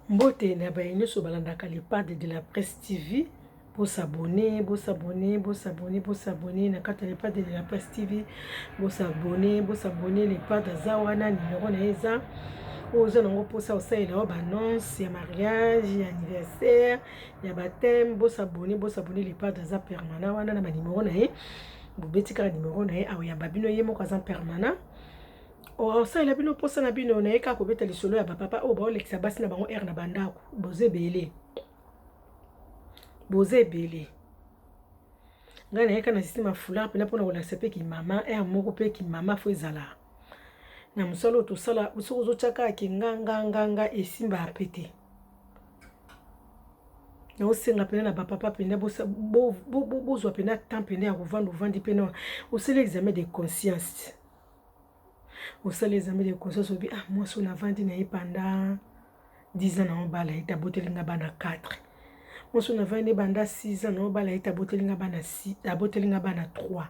Mbote na bayini so balandaka les pages de la Presse TV pour s'abonner na kata les pages de la Presse TV pour s'abonner les pages zawana numéro na eza oza nango posa osalela ba annonce ya mariage ya anniversaire ya baptême pour s'abonner les pages za permanent wana na ba numéro na ye bobetika numéro na ye ya babino ye moko za permanent. Oh, ça il a bien posa na bino na eka ko beta lisolo ya papa o ba olekisa basi na bango na bandako boze belé ngana eka na système fula pena pona wala sepe ki mama moko pe ki mama fo ezala na musalo to sala usozo chaka ki nganga esimba apete na osenga pena na papa pena bozwa pena temps pena ya kovanda pena osele examen de conscience. Au sein les amis de conscience obi moi son avandi na pendant 10 ans na bala ita botelinga bana 4 moi son avandi banda 6 ans na bala ita botelinga bana 6 abotelinga bana 3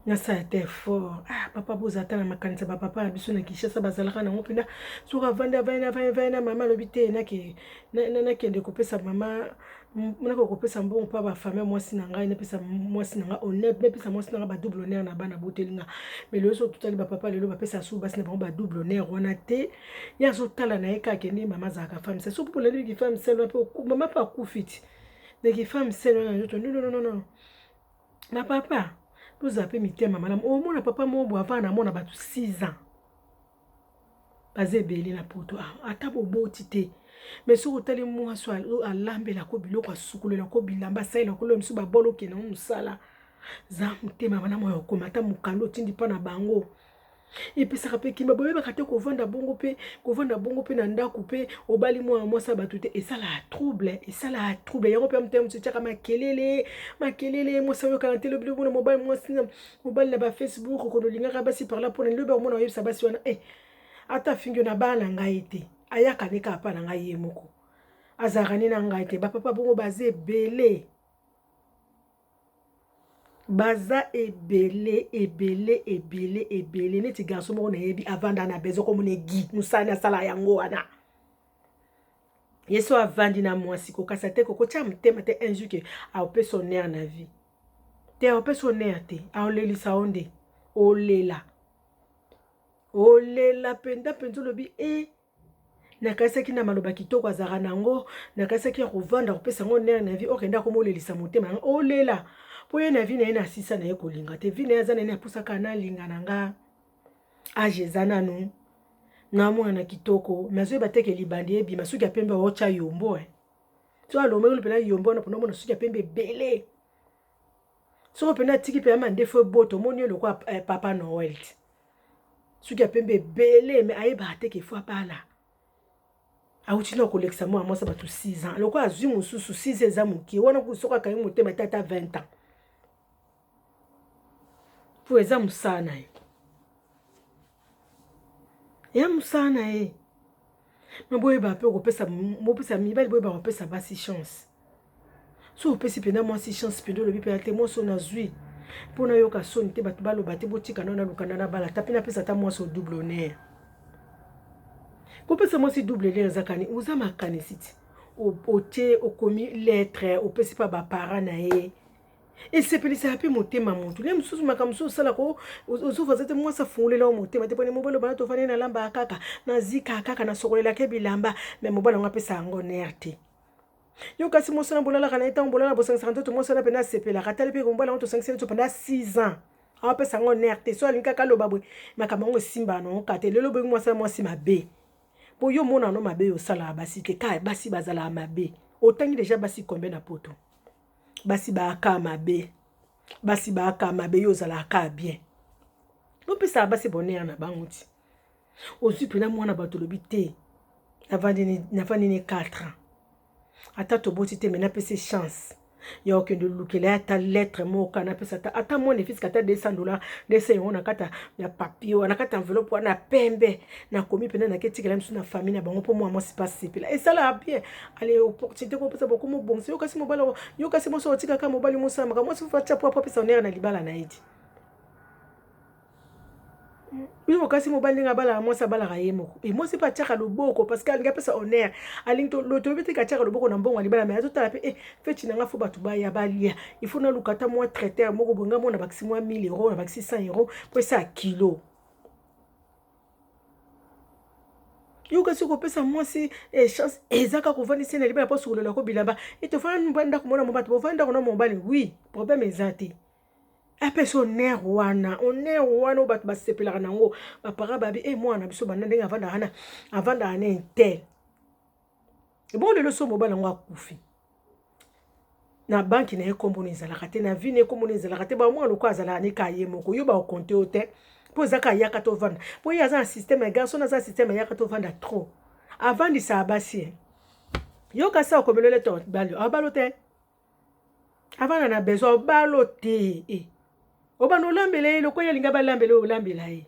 na ça était fort papa bozata na makanisa papa na biso na Kinshasa bazalaka na ngopina sur avanda vana mama lobite na kende kopesa mama na kopesa mbongo pa ba famille moi sinanga na pesa moi sinanga honnête na pesa moi sinanga ba double honneur na bana botelinga mais le so tout ali ba papa lelo ba pesa sou basi na ba double honneur wana te ya zo tala na eka kende mama za ka femme c'est so pour les qui femme seule mama pas kufiti de qui femme seule non ma papa nous appelons mitema madame au moins papa mon avant na mona batu 6 ans bazé belé na poto ata bobo tité mais sur hôtel moi so alambe la ko biloko sukulela ko bilamba saila ko lomsu ba bolo ke na musala za mutema madame yo komata mukalo tindi pa na bango et puis ça rappelle qui m'a boye bakate ko vanda bongo pe na ndako pe obali moi ça batute et ça la trouble yango pe mtem tshaka makelele moi ça yo kanate le bilo na mobile moi sina mobile na ba Facebook ko linga basi par là pour le ba mona yo ça basi wana ata fingo na bana ngai te ayaka nika pa na ngai yemoko azarani na ngai te ba papa bongo bazé belé baza ebele neti garçon moko na yebi avanda na bezo ko mone gi musana sala yango wana yeso avandi na mwasi ko kasa te ko tia mtema te un jour que a opé son air na vie te opé son air te a olelisa onde olela penda penzo lobi nakasa ki na maloba kitoko azara nango nakasa ki ko vanda ko pesa ngo air na vie okenda ko molelisa motema olela po ye na vi na ye na sisa na ye kolinga te vi na ye aza na ye apusaka na linga na nga age eza nanu na mwana kitoko nazoyeba teke libandi ebima soki ya pembe otya yombo so alomeli mpena yombo wana mpona omona soki ya pembe ebele soko mpena atiki mpe ya mandefo boto omoni eloko papa noel soki ya pembe ebele me ayebaka teke fo abala auti na kolekisa mwana mwasi bato 6 ans loko azwi mosusu 6 eza mokie wana soko akangi motema te ata 20 ans pour eza musana ya musana maboye ba pe kopesa mopesa mibali boye ba kopesa basi chance so opesi pena mwasi chance pendo lobi pe ate mwaso na zwi pona yoka soni te bato baloba te botika na lukana na bala tapi na pesa ta mwaso double honneur kopesa mwasi double honneur zakani uza makani siti otie okomi lettre opesi pa ba para na ye et c'est pour ça que motema muntu le mususu makamso sala ko ozuva zete mwasa fungulela o motema te pone mobalo bana to fane na lamba kaka na zika kaka na sokolela ke bilamba mais mobalo ngapesa ngo nerte yo kasi mo sala bolala kana eta bolala bo 550 to mo sala pena sepela katale pe mobalo to 550 to pendant 6 ans a pesa ngo nerte so alinka kalo babwe makamango simba no kate lelo bo mo sala mo sima be bo yo mona no mabe yo sala basi ke kai basi bazala mabe otangi déjà basi combien na poto basi ba aka mabe yo zala aka bien no pesa basi bonheur na banguti ozu pena mwana bato lobi te navandi ni 4 ans ata to boti te mena pese chance ya okende lukela ata lettre moka na pesa ata mwana fils kata $200 200 na kata ya papier na kata enveloppe wana pembe na komi pena na ketikela msu na famille na bango po moi c'est pas simple et ça là bien allez opportunité ko pesa beaucoup mo bon yo kasi mobala yo kasi mo so tika ka mobali mo sama ka mo so fa tia po pesa onera na libala na idi Yo kasi mobali nga bala mwasi abala yemo. Et moi c'est pas tchaka loboko parce que nga pesa honneur. Alinto l'autorité ka tchaka loboko na mbongo libala mais azotala pe feti nanga fo batu ba ya balia. Il faut na lukata moi traiteur moko bonga mo na bakisi moi 1000 euros na bakisi 100 euros pour ça kilo. Yo kasi ko pesa mwasi chance ezaka ko vandi sena libala po sukolo ko bilamba. Et to fa mbanda ko mona mo batu bo vanda ko na mobali. Oui, problème ezati. Apesi honneur wana o bato basepelaka nango bapara babi mwana biso banda ndenge avanda ana intel bon lelo so mobala ngo akufi na banki na ye kombo ezalaka te na vie na ye kombo ezalaka te ba mwana loko azala ne ka ye moko yo ba okonte o te po ezaka yaka to vanda po ye aza na système ya garçon aza système yaka to vanda trop avandisa abasi yo kasi akomelele to abalo te avanda na besoin obalo te Obana olambele loko ya linga balambele olambela ye.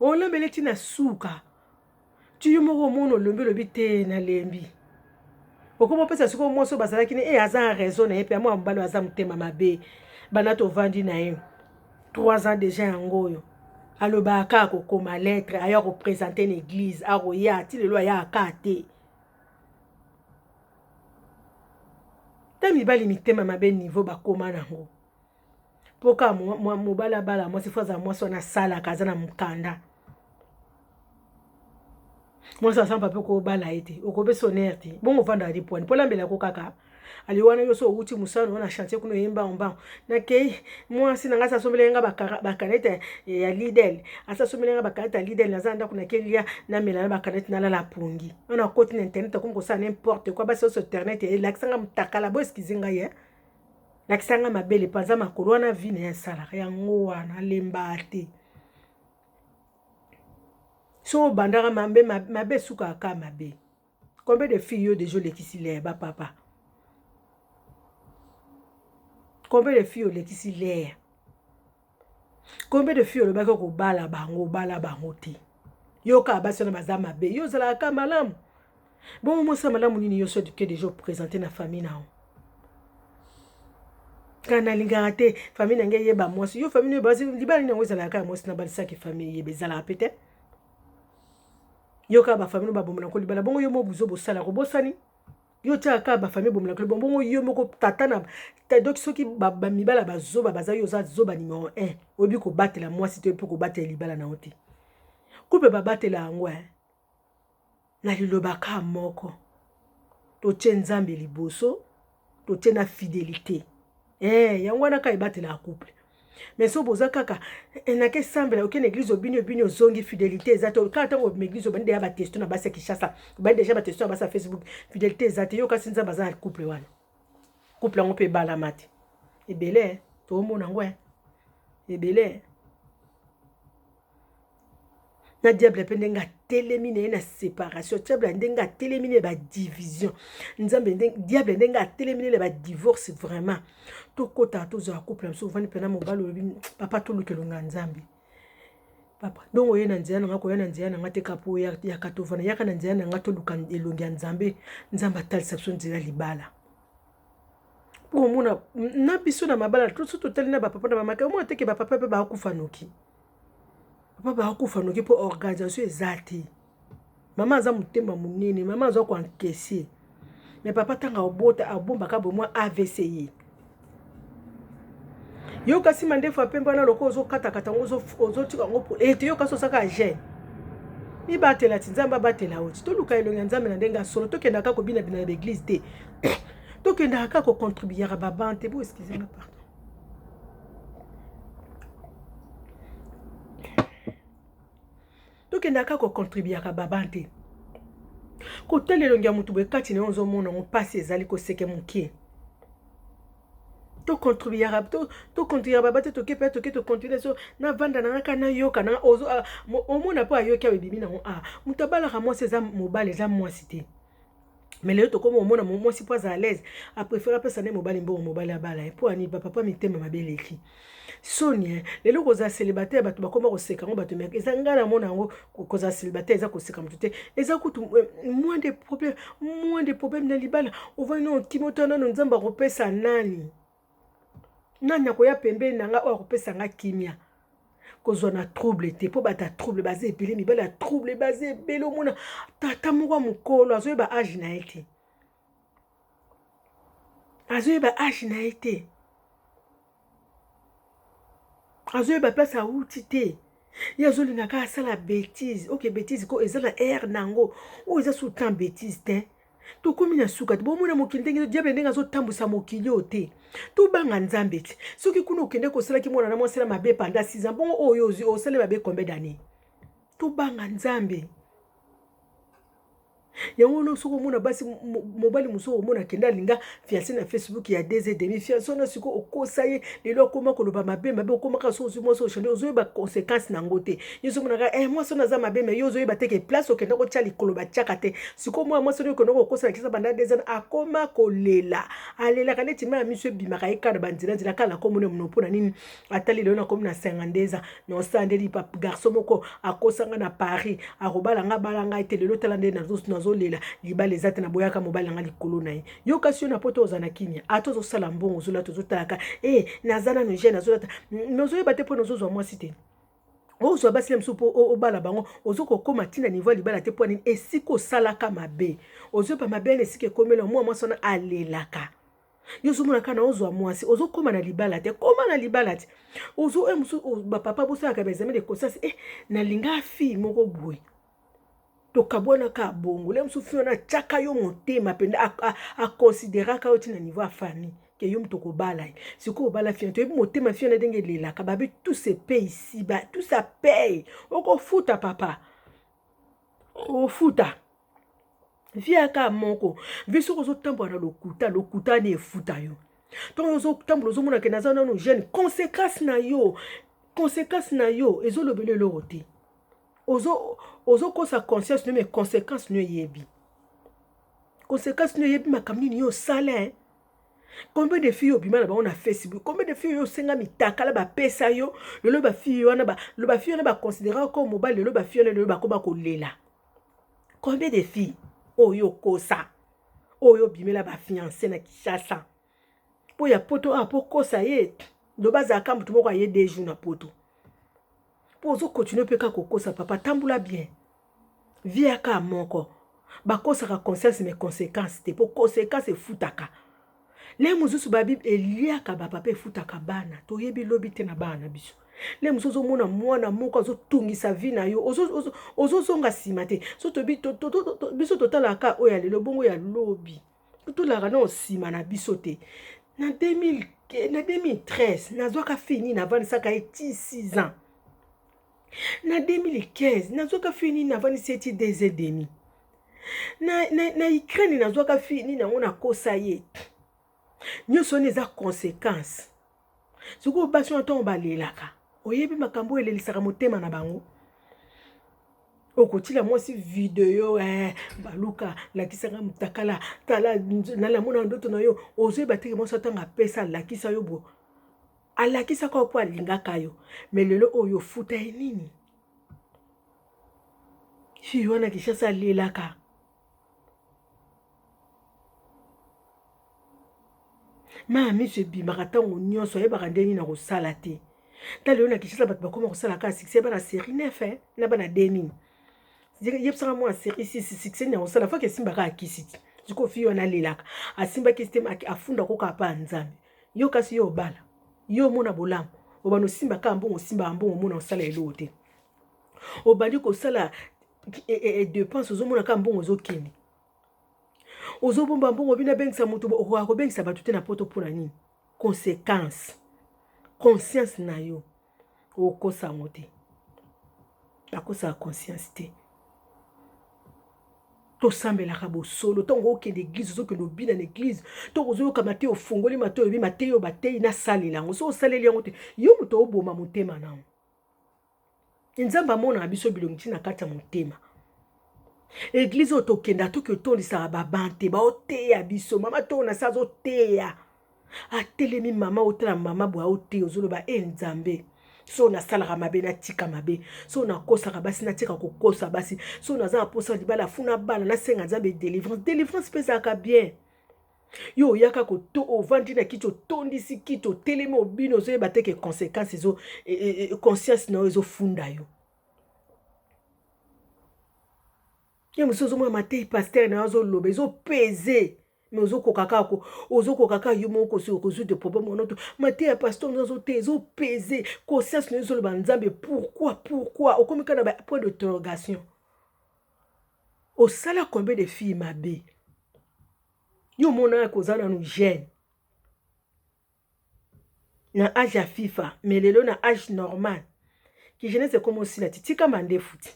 Olambele tina suka. Tu moko mono lombelo bite na lembi. Okomo pesa suko moso bazala kini aza raison na ye pe mo mbalo aza mutema mabe. Bana to vandi na ye. 3 ans déjà yangoyo. Aloba aka ko koma lettre aya ko présenter l'église aro ya ti lelo ya akate. Tami bali mitema mabe niveau bakoma nango. Poka mobala bala moi c'est faza moi sona sala kaza na mukanda moi ça samba pe ko bala ete okobe sonerte bongo vanda di point pola mbela ko kaka aliwana yo so uti musano na chantier kuno yemba omba na ke moi sina ngasa sombele nga bakanete ya lidel asa sombele nga bakanete lidel na zanda kuna kelia na mela na bakanete na la pungi on a côté internet comme ça n'importe quoi ba sur internet et l'accent mtakala bo eskizinga ye Nakisanga mabele panza makolo wana vie na sala yango wana lemba te. So bandara mabe suka aka mabe. Combien de filles yo déjà lekisi le ba papa? Combien de filles yo lekisi le? Combien de filles yo ba ko bala bango te. Yo ka ba sona baza mabe. Yo zala aka malamu. Bon mo sa malamu nini yo so que déjà présenter na famille na. Kana lingate famille nange yeba mwasi yo famille basi libali nango ezala ka mwasi na balisa ki famille yebe zala pete yo ka ba famille ba bomona ko libala bongo yo mo buzo bosala ko bosani yo tia ka ba famille bomona ko bongo yo moko tata na ta donc soki ba mibala bazoba baza yo za zoba numéro 1 obi ko batela mwasi te pour ko batela libala na oti coupe ba batela yango na liloba ka moko to tshenzambe liboso to tshena fidélité yango wana ka ebatela la couple mais so boza kaka na ke sambela aucune église obinyo zongi fidélité zato ka tango église obande ya ba testo na basa Kinshasa ba déjà ba testo na basa Facebook fidélité zato yo kasi nza baza couple wana couple ngo pe bala mati ebele to mona ngwe ebele na diable pe ndenga telemine na séparation diable ndenga telemine ba division nzambe diable ndenga telemine ba divorce vraiment to kota to za couple so vani pena mobalo papa to lukelo nga nzambe papa donc oyena nzia nga ko yena nzia nga te kapo ya katovana ya kana nzia nga to luka elongi nzambe nzamba talisa so nzira libala po mona na biso na mabala to so totali na ba papa na mama ka mo teke ba papa pe ba kufa noki papa akufa noki po organisation ezati mama aza mutema munene mama aza ko encaisser mais papa tanga obota abomba ka bo moi AVC yo kasi mande fa pemba na loko ozo kata ozo tika ngo ete yo kaso saka je mi batela tinzamba batela oti to luka elonga nzambe na ndenga solo to kenda ka ko bina bina l'église te to kenda ka ko contribuer ba bante bo excusez-moi pardon to kenda ka ko contribuer ka babante ko telelongi ya mutu be kati ne onzo mona on passe ezali ko seke mukie to contribuer to contribuer babate to kepe to continuer so na vanda na kana yoka na ozo omona po ayoki abimi na mutabala ka moi c'est mobile za moi cité mais le to comme omona moi si pas à l'aise a préférer pesa ne mobile mbo mobile abala et pour ani papa mitema mabele écrit Sonia les loko za célibataire bato bakoma ko seka ngo bato mek ezanga na mona ngo ko za célibataire za ko seka mutute eza kutu moins de problèmes na libala on va no Timothée na nzamba ko pesa nani nani ko ya pembe nanga o ko pesa nga kimia kozwa na trouble te po bata trouble baze ebele mibala trouble baze ebele omona tata moko mokolo azoyeba age na ye te azoyeba age na ye te azoyeba place awuti te ye azolingaka asala bêtise ok bêtise ko eza na aire nango oyo eza sous temps bêtise te tokomi na suka te bomona mokili ndenge diable ndenge azotambwisa mokili oyo te tobanga nzambe te soki kuna okende kosalaki mwana na mwasala mabe pendant 6 ans bongo oyo osali mabe combien d'années tobanga nzambe yango no soko mona basi mobali muso omona kenda linga fiancé na Facebook ya 2 ans et demi fiancé na siko okosa ye lelo koma koloba mabe okoma ka so mo so chande ozo ba conséquence na ngote yeso mona ka moi so na za mabe me yozo ba teke place okenda ko tchali koloba tchaka te siko moi so ko ndoko kosa kisa banda 2 ans akoma kolela alela kana tima miso bimaka ikana bandira ndira kala ko mona mnopo na nini atali lelo na komi na 52 ans no sandeli pap garçon moko akosanga na Paris akobala nga balanga ite lelo talande na lela libala ezate na boyaka mobali nga likolo na ye yo kasi yo na poto ozana kinya atozo sala mbongo ozola tozotalaka nazana no jeune azolata nozoye bate po nozozwa mwasi te ozwa basi msu po obala bango ozoko koma tina niveau libala te po nini esiko salaka mabe ozoba mabe na esike komela mwasi na alelaka yo zomona kana ozwa mwasi ozokoma na libala te koma na libala te ozo msu ba papa bosalaka ba examen de conscience na linga fille moko boye tokabwana ka bongo le msu fio na chaka yo motema penda a considérer ka oti na niveau afani ke yo mtoko bala siko obala fio to motema fio na denge lela ka babe tout se paye ici ba tout ça paye oko futa papa o futa via ka moko viso ko zo tambo na lokuta ne futa yo to zo tambo zo mona ke na za no jeune conséquence na yo ezolobele lote ozo kosa conscience no mais conséquence no yebi conséquence no yebi makamni ni yo sale combien de filles obima na ba on a Facebook combien de filles yo senga mitaka la ba pesa yo lelo ba filles wana ba lo ba filles na ba considérer comme mobile lelo ba filles lelo ba ko ba kolela combien de filles oyo kosa oyo bimela ba fiancé na Kinshasa po ya poto po kosa ye do baza ka mutu moko aye 2 jours na poto pozo continuer peka kokosa papa tambula bien via ka moko bakosa ka conscience mais conséquences te pour conséquences futaka le muzusu ba bible eliaka ba papa futaka bana to yebi lobi te na bana biso le muzusu mona mwana moko azotungisa vie na yo ozo songa sima te so to biso totala ka oya lelo bongo ya lobi to la rana sima na biso te na 2013 nazwaka fini na 26 ans na 2015 nazwaka fini na 27 2 ans et demi na Ukraine nazwaka fini na ngona kosa ye nyoso neza conséquence siko basi na tomba lelaka oyebi makambo elelisaka motema na bango okotila mwasi video baluka lakisanga mutakala tala na mona ndoto na yo ozoye bateke mwasi atanga pesa lakisa yo bo alakisa kwa po alingaka yo melelo oyo futa nini si wana Kinshasa lelaka mami se bimaka ntango nyonso ayebaka ndeni na kosala te tala yo na Kinshasa bato bakoma kosala ka succès bana série 9 na bana deni yebisaka mwa série 6 succès na kosala fo ke simbaka akisi ti siko fi wana lelaka asimbaki système afunda koka pa nzambe yo kasi yo bala yo mona bolamu obano simba ka mbongo simba mbongo mona osala elo te obandi kosala dépense ozomona ka mbongo ozokende ozobomba mbongo bina bengisa mutu akobengisa bato te na poto mpona nini conséquence conscience na yo okosa ngo te akosa conscience te tosambelaka bosolo ntongo okende église ozokende obina na église ntongo ozoyoka mate ofungoli mate oyebi mate yo batei nasalela yango so osaleli yango te yo moto oboma motema nango nzambe amonaka biso bilongi ntina kati ya motema église oyo tokenda toki otondisaka babante baoteya biso mama to na sa azoteya atelemi mama otala mama boya oteya ozoloba nzambe so nasalaka mabe natika mabe so nakosaka basi natika kokosa basi so naza na posa libala afuna bana nasenga nzambe délivrance mpe ezalaka bien Yo yaka ko to ovandi na kito tondisi kito telemi obino zo yeba te ke conséquences zo conscience na zo funda yo. Ye musozo mwa matei pasteur na zo lobe zo peser. Mais ozo kokaka yo moko so ozo de problème onoto matei ya pasteur na zo te zo peser conscience na zo le banzambe pourquoi okomika na ba point d'interrogation. Au sala combien de filles mabe yo mona kozana no jeune na âge ya FIFA mais lelo na âge normal ki jeunesse comme aussi la titika mandefu ti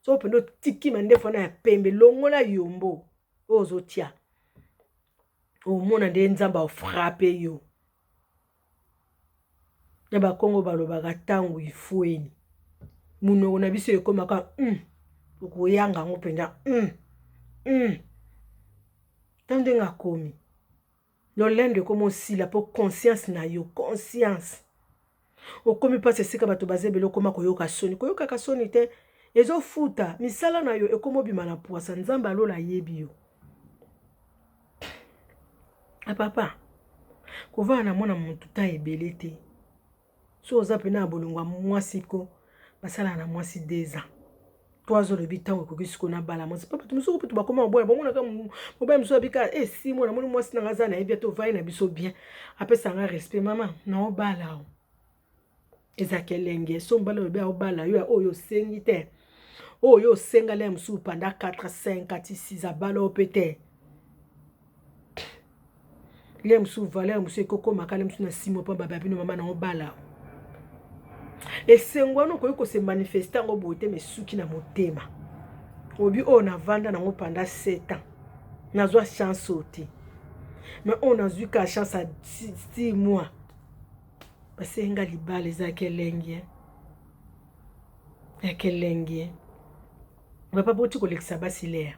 so pendo tiki mandefu na ya pembe longola yombo ozo tia o mona de nzamba o frapper yo na ba Kongo balobaka tangu ifueni muno na biso ekomaka okoyanga ngo penja tande nga komi lolende comme aussi la pour conscience na yo conscience okomi pase sika bato bazebelo koma koyoka kasoni te ezo futa misala na yo ekomo bima na poisa nzamba alola yebi yo papa kovana na mona muntu ta ebele te so oza pena bolungwa mwasi ko basala na mwasi 2 ans 3 ans de bitango ko kisiko na bala mwasi papa tumusuku putu bakoma boya bomona ka moba mso abika 6 mois na moni mwasi na ngaza na ebia to vai na biso bien apesa nga respect mama na obala o ezakelenge so mbala obia obala yo oyo sengi te oyo senga le msu panda 4 5 6 abala opete le msu valeur msu ekoko makale msu na 6 mois pa baba bino mama na obala esengwano ko se manifester ngo bote mesuki na motema obi o na vanda na ngo panda 7 ans nazwa chance oti mais on a vu ka chance à 6 mois basenga libale za kelenge papa boti ko lekisa basilea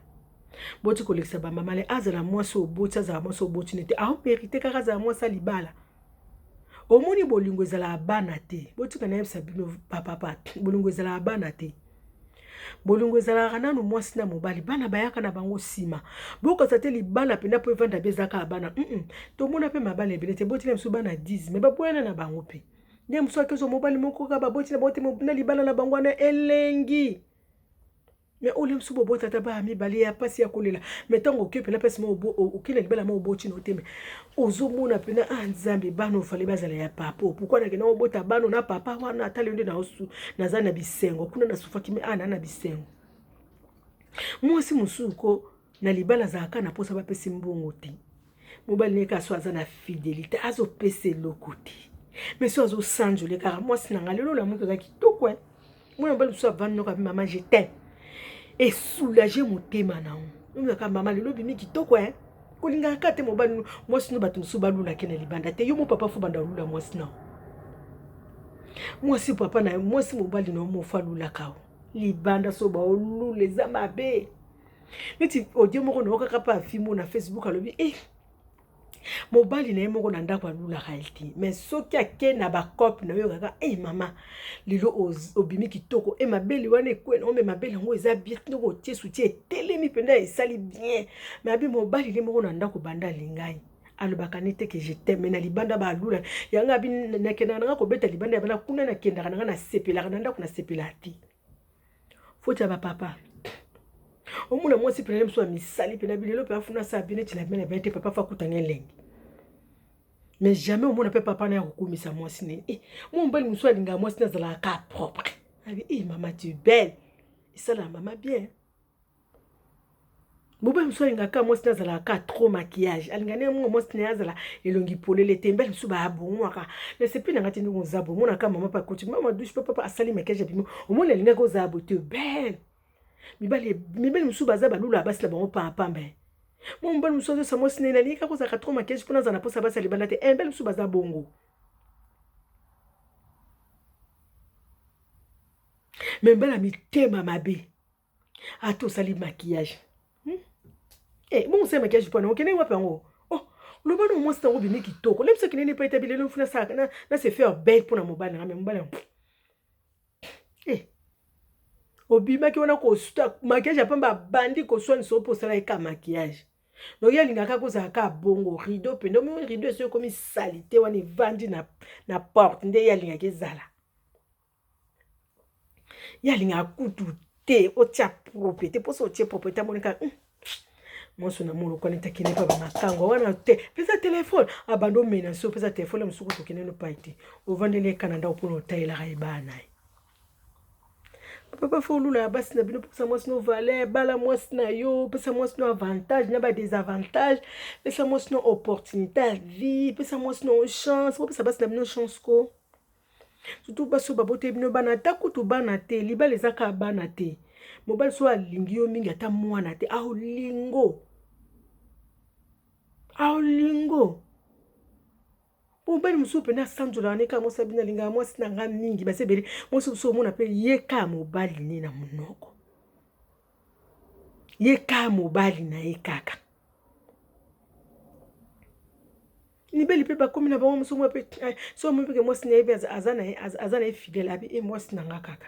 boti ko lekisa ba mama le azala mwasi oboti azala mwasi oboti nete a mérité kaka za mwasi libala omoni bolingo ezala bana te botika na yebisa bino papa bolingo ezala bana te bolingo ezala nanu mwasi na mobali bana bayaka na bango sima bokosa te libala pena po evanda bezaka bana tomona pe mabala ebele te botina msu bana 10 mais bapoyana na bango pe nde msu akezo mobali moko ka babotina bote na libala na bango na elengi mais ole msu bobo tata ba mibali ya pasi ya kolela mais tango ke pena pesi mo okina libala mo oboti no teme ozomona pena nzambe bano fale bazala ya papa pourquoi na kena obota bano na papa wana atali nde na osu naza na bisengo kuna na sufaki me na bisengo mwasi musuko na libala zaka na posa bapesi mbongo te mobali neka so aza na fidélité azo pese lokote mais so azo sanjole kaka mwasi na ngalelo na muto za kitoko mwana mobali so avandi noka mama je t'aime et soulager motema na on ka mama lelo bimi kitoko kolinga kate mobali mwasi no bato musu balula ke na libanda te yo mo papa fu banda lula mwasi na mwasi papa na mwasi mobali no mo falula kao libanda so ba olule za mabe neti odio moko no kaka pa fimo na Facebook alobi mobali na yemo na ndako alula reality mais soki ake na ba cop na yo kaka mama lilo obimi kitoko mabeli wana ekwena ome mabeli ngo eza bien ngo tie soutien telemi penda esali bien mais abi mobali le moko na ndako banda lingai alobaka nete que je t'aime na libanda ba alula yanga bi na kena nga ko beta libanda bana kuna na kenda nga na sepela na ndako na sepela ti fota ba papa omuna mwasi pena mso misali pena bilelo pe afuna sa bine ti la mena bete papa fa kutanga lengi mais jamais omuna pe papa na kokumisa mwasi ne mon bali mso alinga mwasi na zala ka propre abi maman tu es belle et ça la maman bien boba mso alinga ka mwasi na zala ka trop maquillage alinga ne mwasi na zala elongi polele tembe mso ba bongo aka ne c'est plus na ngati ngo zabo mona ka maman pa koti maman douche papa asali maquillage bimo omona alinga ko zabo tu es belle mibali musu baza balula basi la bango pamba mon bal musu sa mwasi na lika ko za 4 maquillage kuna za na posa basi libanda te bel musu baza bongo membala mitema mabe ato sali maquillage bon c'est maquillage pour non kene wapi ngo le bano mwasi tango bimi kitoko le mso kinene pa etabile le mfuna sa na se faire belle pour na mobali na mobali obima ki wana ko maquillage apamba bandi ko soin so pour ça eka maquillage donc ya lingaka kozala ka bongo rideau pende mo rideau eso komi salite wana evandi na porte nde ya lingaka ezala ya lingaka kutu te otia propre te poso otie propre te amonika mwasi na molo kwa neta kine pa bamakango wana te pesa telefone abando mena so pesa telefone musuku tokene no paite ovandele Canada opono taila ebana papa folula ya basi na bino pesa mwasi no valeur bala mwasi na yo pesa mwasi no avantage na ba désavantage pesa mwasi no opportunité à vie pesa mwasi no chance pesa basi na bino chance ko surtout baso babote bino bana ta kutu bana te libala ezaka bana te mobali so alingi yo mingi ata mwana te aolingo mobali mosusu pene asanzola wane kaka mwasi abina alingaka mwasi na nga mingi basebeli mwasi mosusu omona mpe ye kaka mobali ne na monoko ye kaka mobali na ye kaka libeli mpe bakomi na bango mosusu mwa mpe so omoi mpeke mwasi na ye mpe aza na ye fidele abi mwasi na nga kaka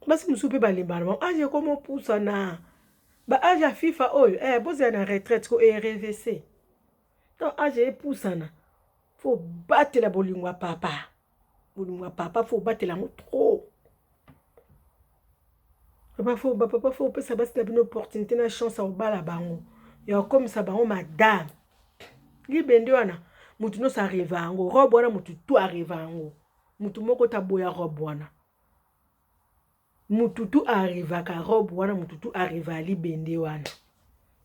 basi mosusu mpe balembana bango age ekoma opusana baage ya fifa oyo bozala na retraite ko RVC donc age epusana fo batela bolingo ya papa fo batela yango trop papa fo opesa basi na bino opportunité na chance ya kobala bango ya kokomisa bango madame libende wana mutu nyonso arrive yango robe wana mutu tu arrive yango mutu moko taboya robe wana mutu tu arrivaka robe wana mutu tu arrive ya libende wana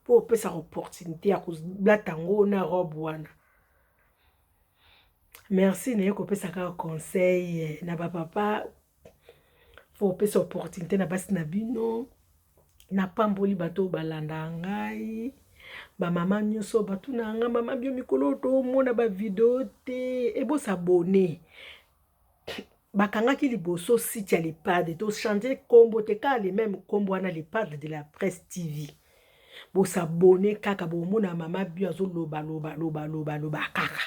po opesa opportunité ya koblata yango na robe wana merci naye kopesa kaka conseil na bapapa fo opesa opportunité na basi na bino na pamboli bato balanda ngai bamama nyonso batuna nga mama bio mikolo tomona bavideo te ebosabone bakangaki liboso site ya lepadre to changer kombo te kaka le même kombo wana lepadre de la presse TV bosabone kaka bomona mama bio azoloba kaka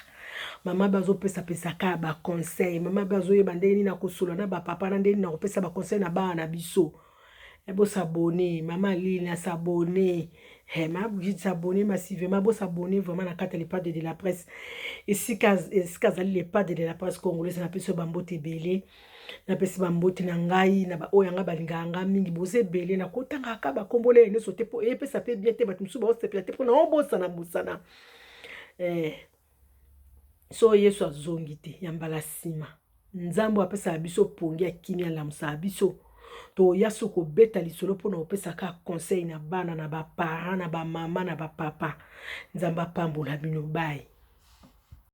mama bio azopesa kaka baconseil mama bio azoyeba ndenge nini na kosola na bapapa na ndenge nini na kopesa baconseil na bana na biso bosabone mama Lili s'abonner ma Brigitte s'abonner massivement s'abonner vraiment na carte les pads de la presse ici kazali les pads de la presse congolaise na peso bambote belé na pesi bambote na ngai na ba oyanga balinganga mingi bose belé na kotanga ka ba kombole ne sote po pesa pe bien te batu musu ba sepela te po na obosana musana so yesu azongi te yambala sima nzambo apesa biso pongi akini ala musa biso to yaso ko beta lisolo pona opesa ka conseil na bana na ba parents na ba mama na ba papa nzamba pambola bino bai